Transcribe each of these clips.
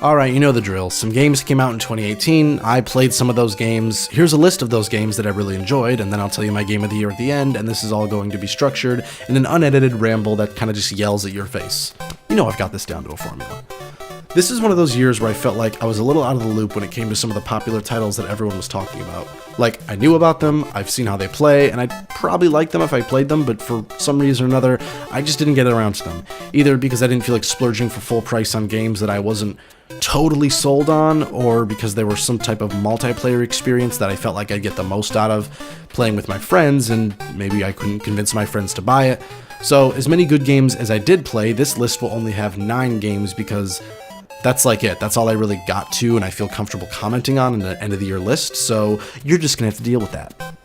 Alright, you know the drill. Some games came out in 2018, I played some of those games. Here's a list of those games that I really enjoyed, and then I'll tell you my game of the year at the end, and this is all going to be structured in an unedited ramble that kind of just yells at your face. You know I've got this down to a formula. This is one of those years where I felt like I was a little out of the loop when it came to some of the popular titles that everyone was talking about. Like, I knew about them, I've seen how they play, and I'd probably like them if I played them, but for some reason or another, I just didn't get around to them. Either because I didn't feel like splurging for full price on games that I wasn't totally sold on, or because there were some type of multiplayer experience that I felt like I'd get the most out of playing with my friends, and maybe I couldn't convince my friends to buy it. So, as many good games as I did play, this list will only have 9 games because that's like it. That's all I really got to and I feel comfortable commenting on in the end of the year list, so you're just gonna have to deal with that.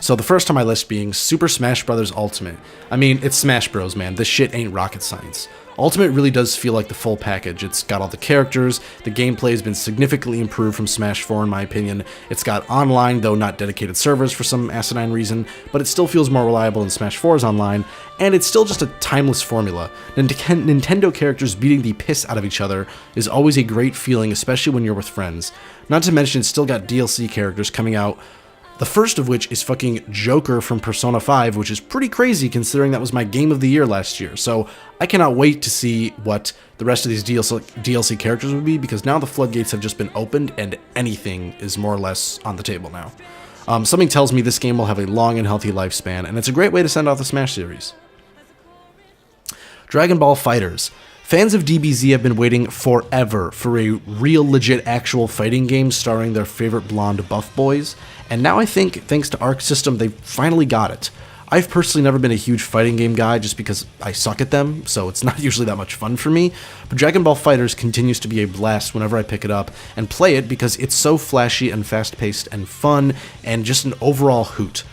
So the first on my list being Super Smash Bros. Ultimate. I mean, it's Smash Bros, man. This shit ain't rocket science. Ultimate really does feel like the full package. It's got all the characters, the gameplay has been significantly improved from Smash 4 in my opinion. It's got online, though not dedicated servers for some asinine reason, but it still feels more reliable than Smash 4's online, and it's still just a timeless formula. Nintendo characters beating the piss out of each other is always a great feeling, especially when you're with friends. Not to mention it's still got DLC characters coming out, the first of which is fucking Joker from Persona 5, which is pretty crazy considering that was my game of the year last year. So I cannot wait to see what the rest of these DLC characters would be, because now the floodgates have just been opened and anything is more or less on the table now. Something tells me this game will have a long and healthy lifespan, and it's a great way to send off the Smash series. Dragon Ball FighterZ. Fans of DBZ have been waiting forever for a real legit actual fighting game starring their favorite blonde buff boys, and now I think, thanks to Arc System, they finally got it. I've personally never been a huge fighting game guy just because I suck at them, so it's not usually that much fun for me, but Dragon Ball FighterZ continues to be a blast whenever I pick it up and play it because it's so flashy and fast-paced and fun and just an overall hoot.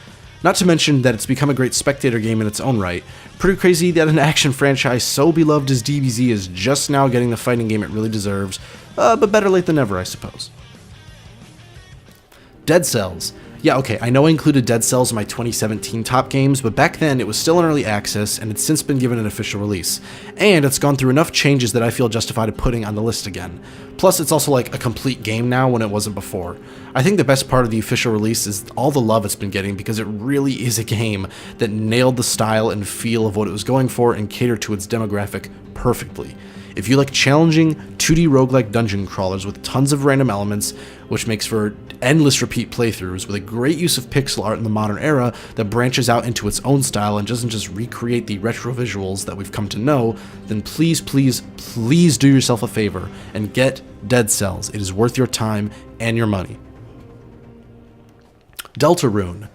Not to mention that it's become a great spectator game in its own right. Pretty crazy that an action franchise so beloved as DBZ is just now getting the fighting game it really deserves, but better late than never, I suppose. Dead Cells. Yeah, okay, I know I included Dead Cells in my 2017 top games, but back then it was still in early access and it's since been given an official release. And it's gone through enough changes that I feel justified in putting on the list again. Plus, it's also like a complete game now when it wasn't before. I think the best part of the official release is all the love it's been getting because it really is a game that nailed the style and feel of what it was going for and catered to its demographic perfectly. If you like challenging 2D roguelike dungeon crawlers with tons of random elements, which makes for endless repeat playthroughs with a great use of pixel art in the modern era that branches out into its own style and doesn't just recreate the retro visuals that we've come to know, then please, please, please do yourself a favor and get Dead Cells. It is worth your time and your money. Deltarune.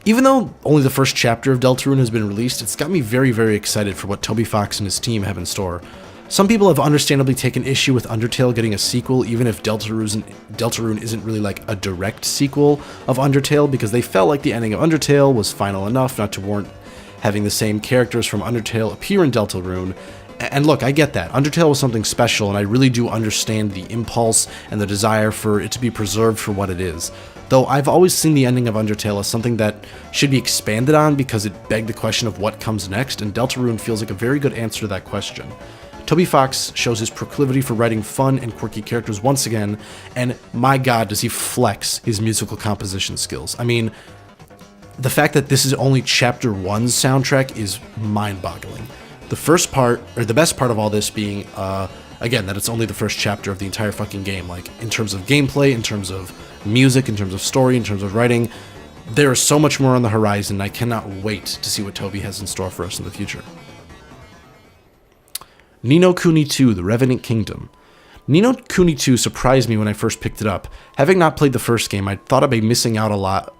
Even though only the first chapter of Deltarune has been released, it's got me very, very excited for what Toby Fox and his team have in store. Some people have understandably taken issue with Undertale getting a sequel, even if Deltarune isn't really like a direct sequel of Undertale, because they felt like the ending of Undertale was final enough not to warrant having the same characters from Undertale appear in Deltarune. And look, I get that. Undertale was something special, and I really do understand the impulse and the desire for it to be preserved for what it is. Though I've always seen the ending of Undertale as something that should be expanded on because it begged the question of what comes next, and Deltarune feels like a very good answer to that question. Toby Fox shows his proclivity for writing fun and quirky characters once again, and my god does he flex his musical composition skills. I mean, the fact that this is only Chapter 1's soundtrack is mind-boggling. The first part, or the best part of all this being, again, that it's only the first chapter of the entire fucking game. Like, in terms of gameplay, in terms of music, in terms of story, in terms of writing, there is so much more on the horizon. I cannot wait to see what Toby has in store for us in the future. Ni no Kuni 2: The Revenant Kingdom. Ni no Kuni 2 surprised me when I first picked it up. Having not played the first game, I thought I'd be missing out a lot,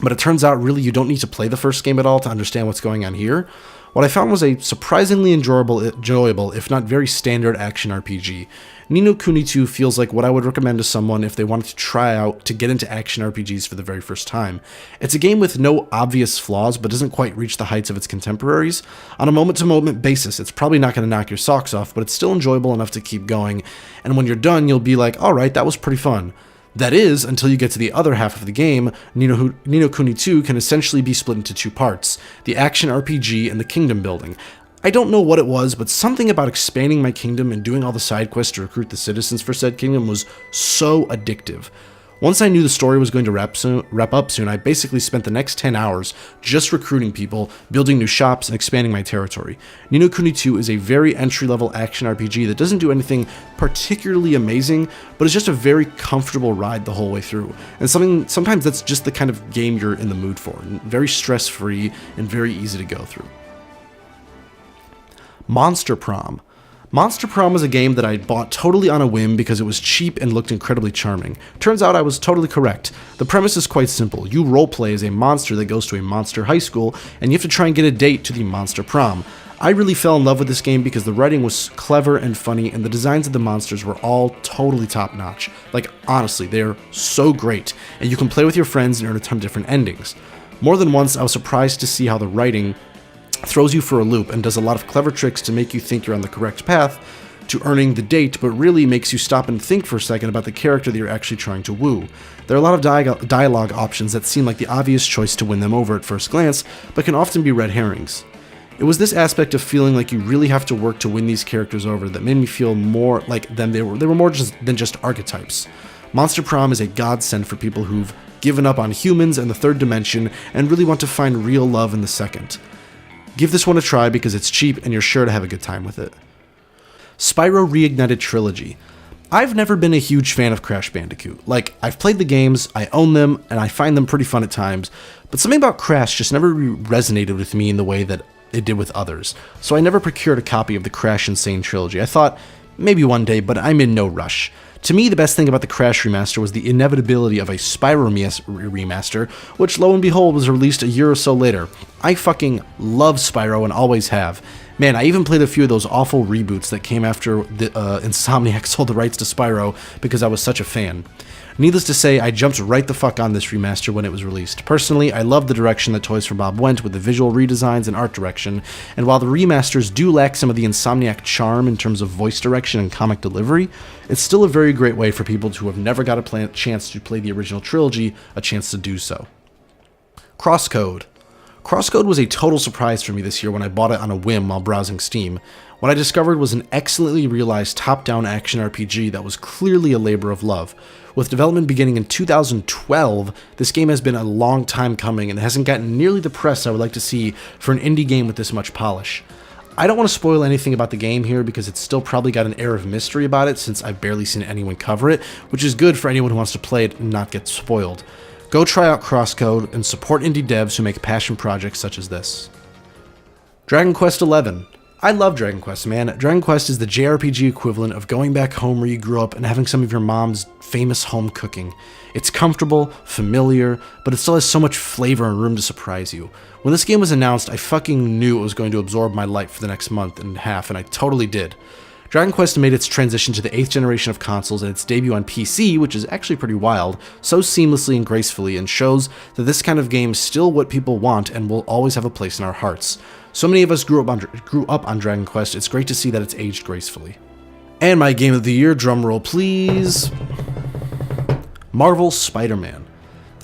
but it turns out really you don't need to play the first game at all to understand what's going on here. What I found was a surprisingly enjoyable, if not very standard action RPG. Ni no Kuni 2 feels like what I would recommend to someone if they wanted to try out to get into action RPGs for the very first time. It's a game with no obvious flaws, but doesn't quite reach the heights of its contemporaries. On a moment-to-moment basis, it's probably not going to knock your socks off, but it's still enjoyable enough to keep going, and when you're done, you'll be like, alright, that was pretty fun. That is, until you get to the other half of the game. Ni no Kuni 2 can essentially be split into two parts, the action RPG and the kingdom building. I don't know what it was, but something about expanding my kingdom and doing all the side quests to recruit the citizens for said kingdom was so addictive. Once I knew the story was going to wrap up soon, I basically spent the next 10 hours just recruiting people, building new shops, and expanding my territory. Ni no Kuni 2 is a very entry-level action RPG that doesn't do anything particularly amazing, but is just a very comfortable ride the whole way through. And sometimes that's just the kind of game you're in the mood for. Very stress-free and very easy to go through. Monster Prom. Monster Prom was a game that I bought totally on a whim because it was cheap and looked incredibly charming. Turns out I was totally correct. The premise is quite simple. You roleplay as a monster that goes to a monster high school, and you have to try and get a date to the Monster Prom. I really fell in love with this game because the writing was clever and funny, and the designs of the monsters were all totally top-notch. Like, honestly, they're so great, and you can play with your friends and earn a ton of different endings. More than once, I was surprised to see how the writing throws you for a loop and does a lot of clever tricks to make you think you're on the correct path to earning the date, but really makes you stop and think for a second about the character that you're actually trying to woo. There are a lot of dialogue options that seem like the obvious choice to win them over at first glance, but can often be red herrings. It was this aspect of feeling like you really have to work to win these characters over that made me feel more like them. They were more than just archetypes. Monster Prom is a godsend for people who've given up on humans and the third dimension and really want to find real love in the second. Give this one a try because it's cheap and you're sure to have a good time with it. Spyro Reignited Trilogy. I've never been a huge fan of Crash Bandicoot. Like, I've played the games, I own them, and I find them pretty fun at times, but something about Crash just never resonated with me in the way that it did with others, so I never procured a copy of the Crash Insane Trilogy. I thought, maybe one day, but I'm in no rush. To me, the best thing about the Crash remaster was the inevitability of a Spyro remaster, which lo and behold was released a year or so later. I fucking love Spyro and always have. Man, I even played a few of those awful reboots that came after Insomniac sold the rights to Spyro because I was such a fan. Needless to say, I jumped right the fuck on this remaster when it was released. Personally, I love the direction that Toys for Bob went with the visual redesigns and art direction, and while the remasters do lack some of the Insomniac charm in terms of voice direction and comic delivery, it's still a very great way for people who have never got a chance to play the original trilogy a chance to do so. Crosscode. Crosscode was a total surprise for me this year when I bought it on a whim while browsing Steam. What I discovered was an excellently realized top-down action RPG that was clearly a labor of love. With development beginning in 2012, this game has been a long time coming and hasn't gotten nearly the press I would like to see for an indie game with this much polish. I don't want to spoil anything about the game here because it's still probably got an air of mystery about it since I've barely seen anyone cover it, which is good for anyone who wants to play it and not get spoiled. Go try out Crosscode and support indie devs who make passion projects such as this. Dragon Quest XI. I love Dragon Quest, man. Dragon Quest is the JRPG equivalent of going back home where you grew up and having some of your mom's famous home cooking. It's comfortable, familiar, but it still has so much flavor and room to surprise you. When this game was announced, I fucking knew it was going to absorb my life for the next month and a half, and I totally did. Dragon Quest made its transition to the 8th generation of consoles and its debut on PC, which is actually pretty wild, so seamlessly and gracefully, and shows that this kind of game is still what people want and will always have a place in our hearts. So many of us grew up on Dragon Quest, it's great to see that it's aged gracefully. And my game of the year, drumroll please, Marvel Spider-Man.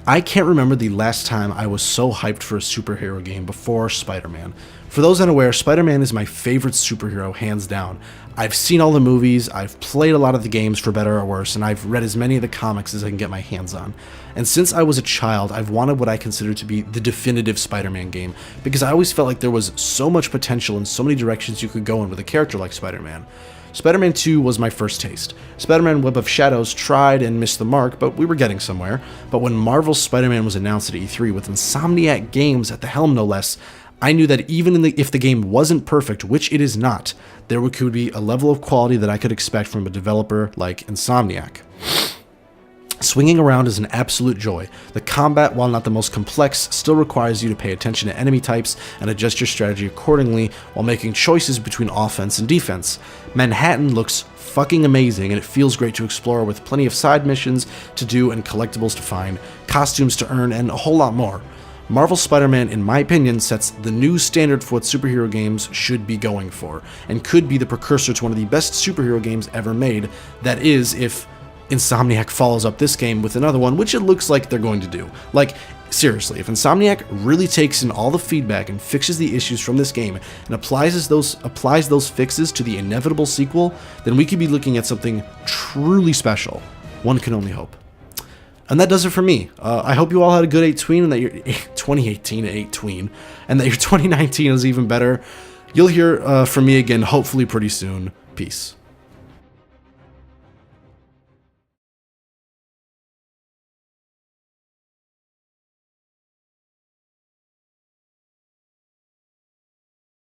I can't remember the last time I was so hyped for a superhero game before Spider-Man. For those unaware, Spider-Man is my favorite superhero, hands down. I've seen all the movies, I've played a lot of the games for better or worse, and I've read as many of the comics as I can get my hands on. And since I was a child, I've wanted what I consider to be the definitive Spider-Man game, because I always felt like there was so much potential and so many directions you could go in with a character like Spider-Man. Spider-Man 2 was my first taste. Spider-Man Web of Shadows tried and missed the mark, but we were getting somewhere. But when Marvel's Spider-Man was announced at E3 with Insomniac Games at the helm no less, I knew that even if the game wasn't perfect, which it is not, there could be a level of quality that I could expect from a developer like Insomniac. Swinging around is an absolute joy. The combat, while not the most complex, still requires you to pay attention to enemy types and adjust your strategy accordingly while making choices between offense and defense. Manhattan looks fucking amazing and it feels great to explore with plenty of side missions to do and collectibles to find, costumes to earn, and a whole lot more. Marvel Spider-Man, in my opinion, sets the new standard for what superhero games should be going for, and could be the precursor to one of the best superhero games ever made. That is, if Insomniac follows up this game with another one, which it looks like they're going to do. Like, Seriously, if Insomniac really takes in all the feedback and fixes the issues from this game and applies those fixes to the inevitable sequel, then we could be looking at something truly special. One can only hope. And that does it for me. I hope you all had a good 8-tween and that your 2018 8-tween and that your 2019 is even better. You'll hear from me again hopefully pretty soon. Peace.